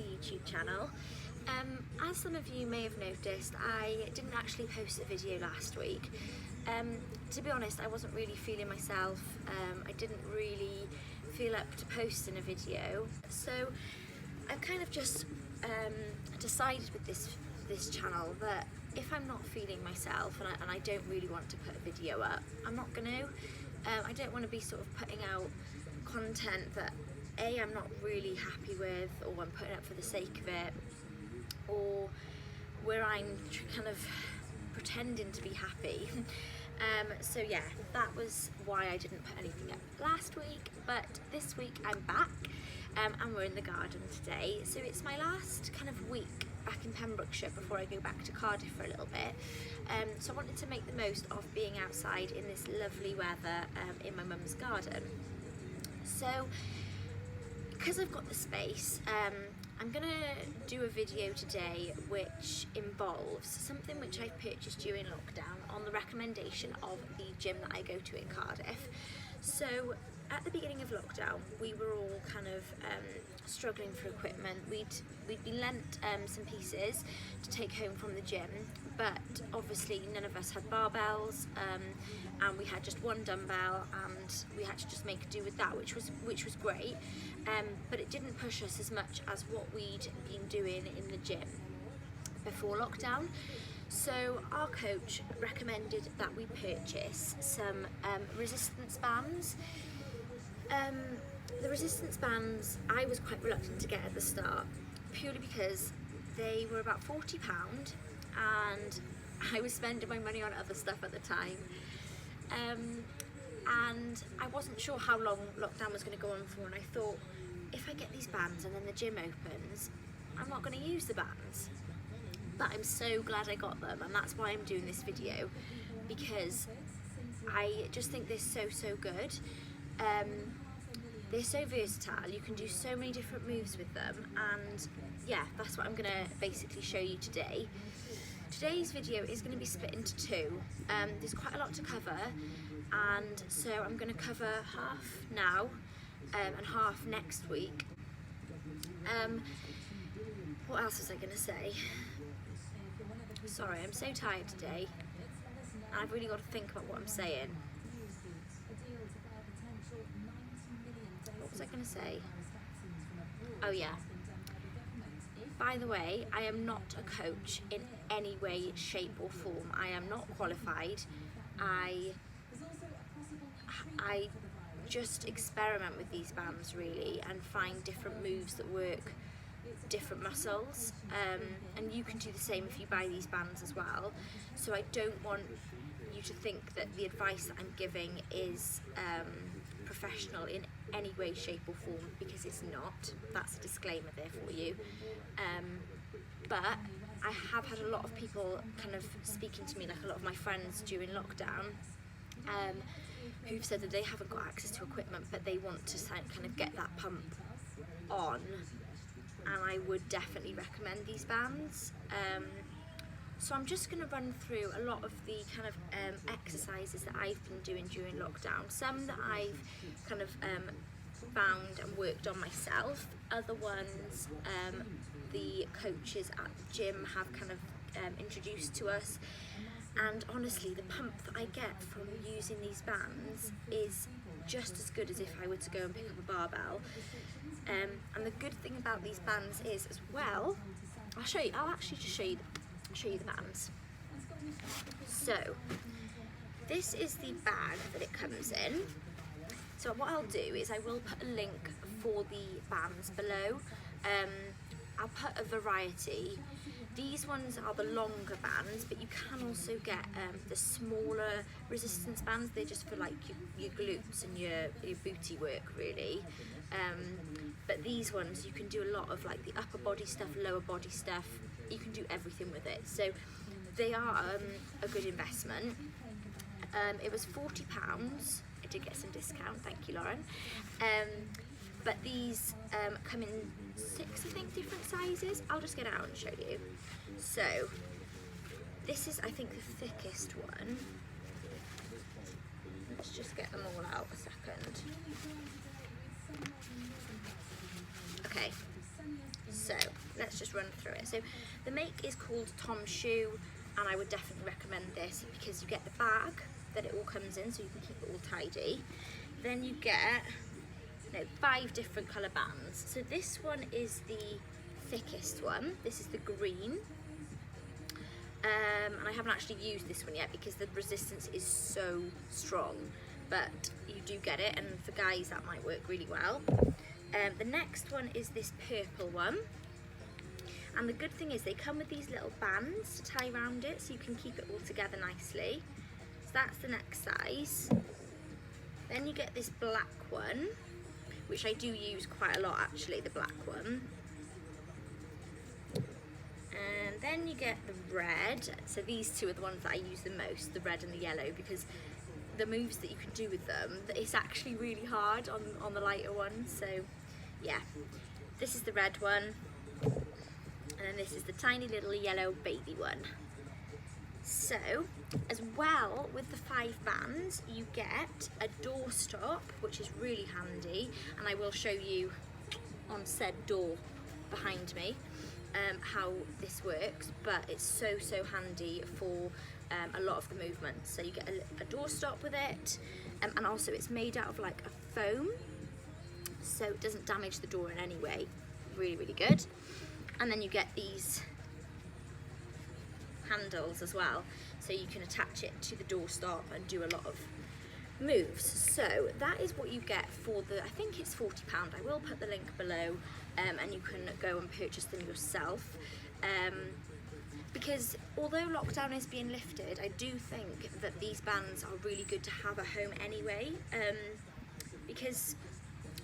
YouTube channel. As some of you may have noticed, I didn't actually post a video last week. To be honest, I wasn't really feeling myself. I didn't really feel up to posting a video, so I've kind of just decided with this channel that if I'm not feeling myself and I don't really want to put a video up, I'm not going to. I don't want to be sort of putting out content that I'm not really happy with, or I'm putting up for the sake of it, or where I'm kind of pretending to be happy. So yeah, that was why I didn't put anything up last week, but this week I'm back and we're in the garden today. So it's my last kind of week back in Pembrokeshire before I go back to Cardiff for a little bit. So I wanted to make the most of being outside in this lovely weather in my mum's garden. So because I've got the space, I'm gonna do a video today which involves something which I purchased during lockdown on the recommendation of the gym that I go to in Cardiff. So at the beginning of lockdown, we were all kind of struggling for equipment. We'd been lent some pieces to take home from the gym, but obviously none of us had barbells, and we had just one dumbbell, and we had to just make do with that, which was great. But it didn't push us as much as what we'd been doing in the gym before lockdown. So our coach recommended that we purchase some resistance bands. The resistance bands I was quite reluctant to get at the start, purely because they were about £40 and I was spending my money on other stuff at the time. And I wasn't sure how long lockdown was going to go on for, and I thought, if I get these bands and then the gym opens, I'm not going to use the bands. But I'm so glad I got them, and that's why I'm doing this video, because I just think they're so good. They're so versatile, you can do so many different moves with them, and yeah, that's what I'm going to basically show you today. Today's video is going to be split into two. There's quite a lot to cover, and so I'm going to cover half now and half next week. What else was I going to say? Sorry, I'm so tired today, and I've really got to think about what I'm saying. What was I going to say? Oh yeah. By the way, I am not a coach in any way, shape or form. I am not qualified. I just experiment with these bands really and find different moves that work different muscles, and you can do the same if you buy these bands as well. So I don't want you to think that the advice that I'm giving is professional in any way, shape or form, because it's not. That's a disclaimer there for you. But I have had a lot of people kind of speaking to me, like a lot of my friends during lockdown, who've said that they haven't got access to equipment, but they want to kind of get that pump on, and I would definitely recommend these bands. So I'm just going to run through a lot of the kind of exercises that I've been doing during lockdown. Some that I've kind of found and worked on myself. Other ones the coaches at the gym have kind of introduced to us. And honestly, the pump that I get from using these bands is just as good as if I were to go and pick up a barbell. And the good thing about these bands is as well, I'll actually just show you the bands. So this is the bag that it comes in. So what I'll do is I will put a link for the bands below. I'll put a variety. These ones are the longer bands, but you can also get the smaller resistance bands. They're just for like your glutes and your booty work really. But these ones, you can do a lot of like the upper body stuff, lower body stuff. You can do everything with it. So they are a good investment. It was £40. I did get some discount, thank you, Lauren. But these come in 6, I think, different sizes. I'll just get it out and show you. So this is, I think, the thickest one. Let's just get them all out a second. Okay, so let's just run through it. So the make is called Tom Shoe, and I would definitely recommend this because you get the bag that it all comes in, so you can keep it all tidy. Then you get 5 different colour bands. So this one is the thickest one. This is the green. And I haven't actually used this one yet because the resistance is so strong, but you do get it, and for guys that might work really well. The next one is this purple one, and the good thing is they come with these little bands to tie around it so you can keep it all together nicely. So that's the next size. Then you get this black one, which I do use quite a lot actually, the black one. And then you get the red. So these two are the ones that I use the most, the red and the yellow, because the moves that you can do with them, it's actually really hard on the lighter one. So yeah, this is the red one, and then this is the tiny little yellow baby one. So as well, with the 5 bands, you get a door stop, which is really handy, and I will show you on said door behind me how this works, but it's so handy for a lot of the movements. So you get a door stop with it, and also it's made out of like a foam, so it doesn't damage the door in any way. Really good. And then you get these handles as well, so you can attach it to the doorstop and do a lot of moves. So that is what you get for the, I think it's £40. I will put the link below, and you can go and purchase them yourself, because although lockdown is being lifted, I do think that these bands are really good to have at home anyway, because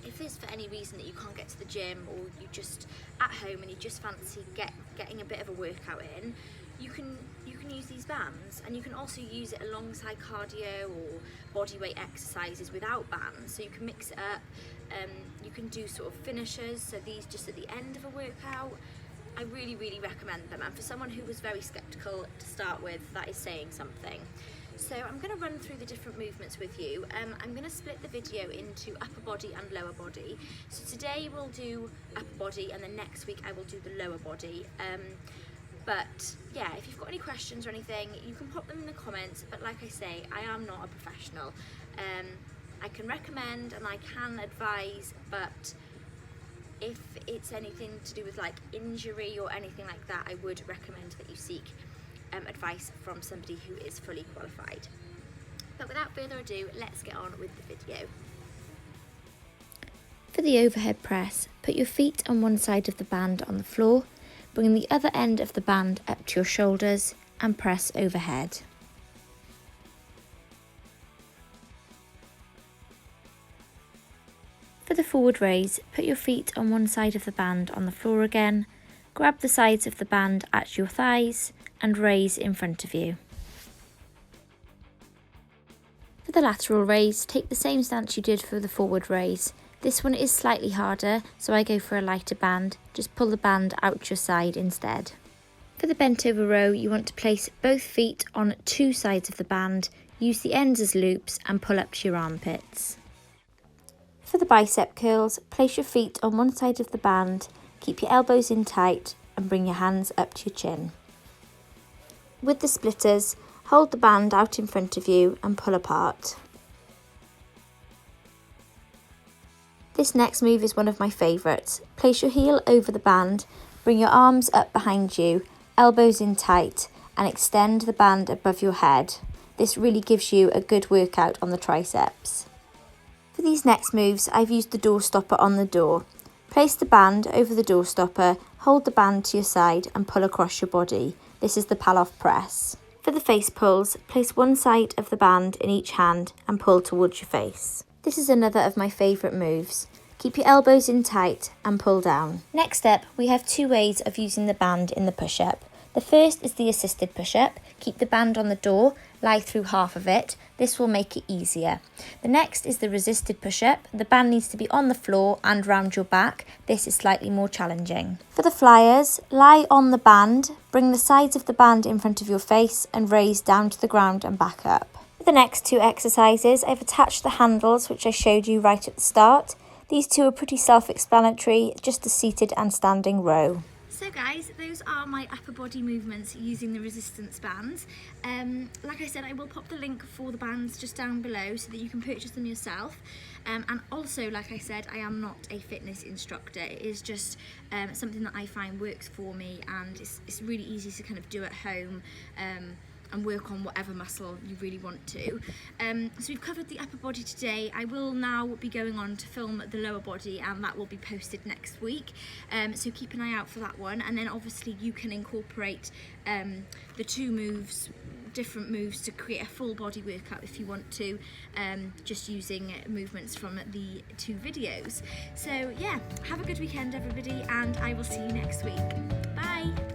if there's for any reason that you can't get to the gym, or you just at home and you just fancy getting a bit of a workout in, you can use these bands, and you can also use it alongside cardio or body weight exercises without bands, so you can mix it up. You can do sort of finishers, so these just at the end of a workout. I really recommend them, and for someone who was very skeptical to start with, that is saying something. So I'm going to run through the different movements with you. I'm going to split the video into upper body and lower body. So today we'll do upper body, and then next week I will do the lower body. But yeah, if you've got any questions or anything, you can pop them in the comments. But like I say, I am not a professional. I can recommend and I can advise, but if it's anything to do with like injury or anything like that, I would recommend that you seek advice from somebody who is fully qualified. But without further ado, let's get on with the video. For the overhead press, put your feet on one side of the band on the floor, bring the other end of the band up to your shoulders and press overhead. For the forward raise, put your feet on one side of the band on the floor again, grab the sides of the band at your thighs and raise in front of you. For the lateral raise, take the same stance you did for the forward raise. This one is slightly harder, so I go for a lighter band. Just pull the band out your side instead. For the bent over row, you want to place both feet on 2 sides of the band, use the ends as loops and pull up to your armpits. For the bicep curls, place your feet on one side of the band, keep your elbows in tight and bring your hands up to your chin. With the splitters, hold the band out in front of you and pull apart. This next move is one of my favourites. Place your heel over the band, bring your arms up behind you, elbows in tight and extend the band above your head. This really gives you a good workout on the triceps. For these next moves, I've used the door stopper on the door. Place the band over the door stopper, hold the band to your side and pull across your body. This is the pal-off press. For the face pulls, place one side of the band in each hand and pull towards your face. This is another of my favourite moves. Keep your elbows in tight and pull down. Next up, we have 2 ways of using the band in the push-up. The first is the assisted push-up. Keep the band on the door, lie through half of it. This will make it easier. The next is the resisted push-up. The band needs to be on the floor and round your back. This is slightly more challenging. For the flyers, lie on the band, bring the sides of the band in front of your face and raise down to the ground and back up. For the next 2 exercises, I've attached the handles which I showed you right at the start. These 2 are pretty self-explanatory, just a seated and standing row. So guys, those are my upper body movements using the resistance bands. Like I said, I will pop the link for the bands just down below so that you can purchase them yourself. And also, like I said, I am not a fitness instructor. It is just something that I find works for me, and it's really easy to kind of do at home and work on whatever muscle you really want to. So we've covered the upper body today. I will now be going on to film the lower body, and that will be posted next week. So keep an eye out for that one. And then obviously you can incorporate the two moves, different moves, to create a full body workout if you want to, just using movements from the two videos. So yeah, have a good weekend everybody, and I will see you next week. Bye.